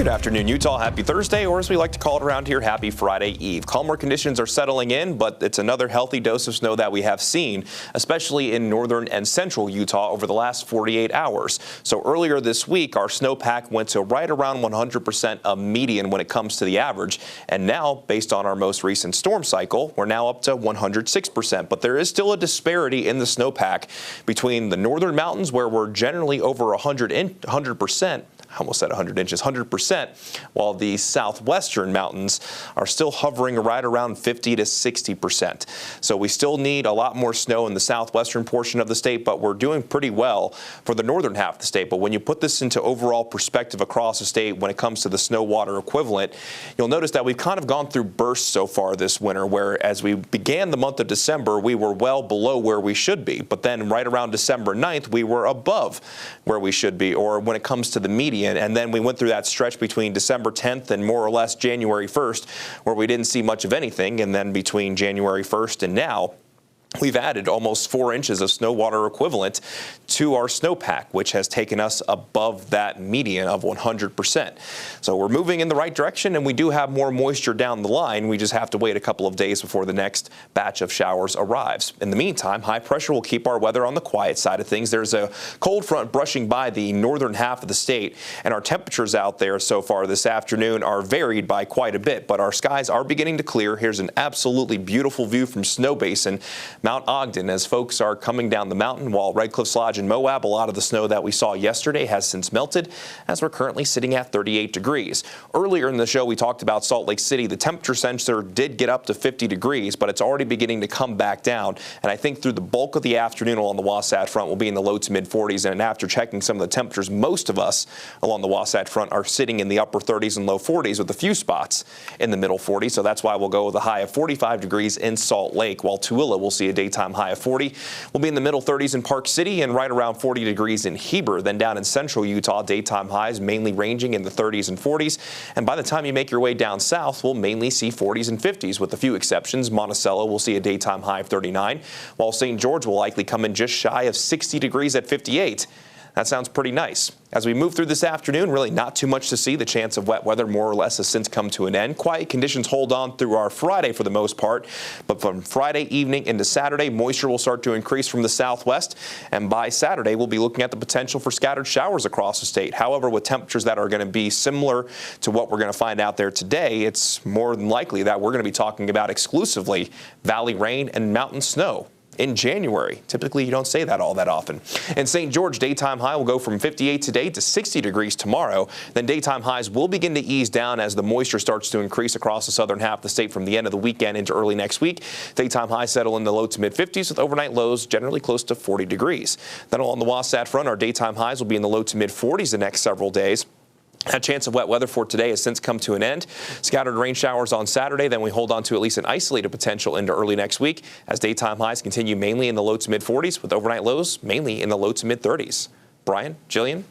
Good afternoon, Utah. Happy Thursday, or as we like to call it around here, happy Friday Eve. Calmer conditions are settling in, but it's another healthy dose of snow that we have seen, especially in northern and central Utah over the last 48 hours. So earlier this week, our snowpack went to right around 100% a median when it comes to the average. And now, based on our most recent storm cycle, we're now up to 106%. But there is still a disparity in the snowpack between the northern mountains, where we're generally over 100%. I almost said 100 inches, 100%, while the southwestern mountains are still hovering right around 50 to 60%. So we still need a lot more snow in the southwestern portion of the state, but we're doing pretty well for the northern half of the state. But when you put this into overall perspective across the state when it comes to the snow water equivalent, you'll notice that we've kind of gone through bursts so far this winter, where as we began the month of December, we were well below where we should be. But then right around December 9th, we were above where we should be, or when it comes to the median. And then we went through that stretch between December 10th and more or less January 1st, where we didn't see much of anything. And then between January 1st and now, we've added almost 4 inches of snow water equivalent to our snowpack, which has taken us above that median of 100%. So we're moving in the right direction, and we do have more moisture down the line. We just have to wait a couple of days before the next batch of showers arrives. In the meantime, high pressure will keep our weather on the quiet side of things. There's a cold front brushing by the northern half of the state, and our temperatures out there so far this afternoon are varied by quite a bit, but our skies are beginning to clear. Here's an absolutely beautiful view from Snow Basin, Mount Ogden, as folks are coming down the mountain, while Red Cliffs Lodge and Moab, a lot of the snow that we saw yesterday has since melted, as we're currently sitting at 38 degrees. Earlier in the show, we talked about Salt Lake City. The temperature sensor did get up to 50 degrees, but it's already beginning to come back down. And I think through the bulk of the afternoon along the Wasatch Front, we'll be in the low to mid 40s. And after checking some of the temperatures, most of us along the Wasatch Front are sitting in the upper 30s and low 40s, with a few spots in the middle 40s. So that's why we'll go with a high of 45 degrees in Salt Lake, while Tooele will see a daytime high of 40. We'll be in the middle 30s in Park City and right around 40 degrees in Heber. Then down in central Utah, daytime highs mainly ranging in the 30s and 40s. And by the time you make your way down south, we'll mainly see 40s and 50s with a few exceptions. Monticello will see a daytime high of 39, while St. George will likely come in just shy of 60 degrees at 58. That sounds pretty nice. As we move through this afternoon, really not too much to see. The chance of wet weather more or less has since come to an end. Quiet conditions hold on through our Friday for the most part, but from Friday evening into Saturday, moisture will start to increase from the southwest, and by Saturday, we'll be looking at the potential for scattered showers across the state. However, with temperatures that are going to be similar to what we're going to find out there today, it's more than likely that we're going to be talking about exclusively valley rain and mountain snow in January. Typically, you don't say that all that often. In St. George, daytime high will go from 58 today to 60 degrees tomorrow. Then daytime highs will begin to ease down as the moisture starts to increase across the southern half of the state from the end of the weekend into early next week. Daytime highs settle in the low to mid 50s, with overnight lows generally close to 40 degrees. Then along the Wasatch Front, our daytime highs will be in the low to mid 40s the next several days. That chance of wet weather for today has since come to an end. Scattered rain showers on Saturday, then we hold on to at least an isolated potential into early next week, as daytime highs continue mainly in the low to mid 40s, with overnight lows mainly in the low to mid 30s. Brian, Jillian?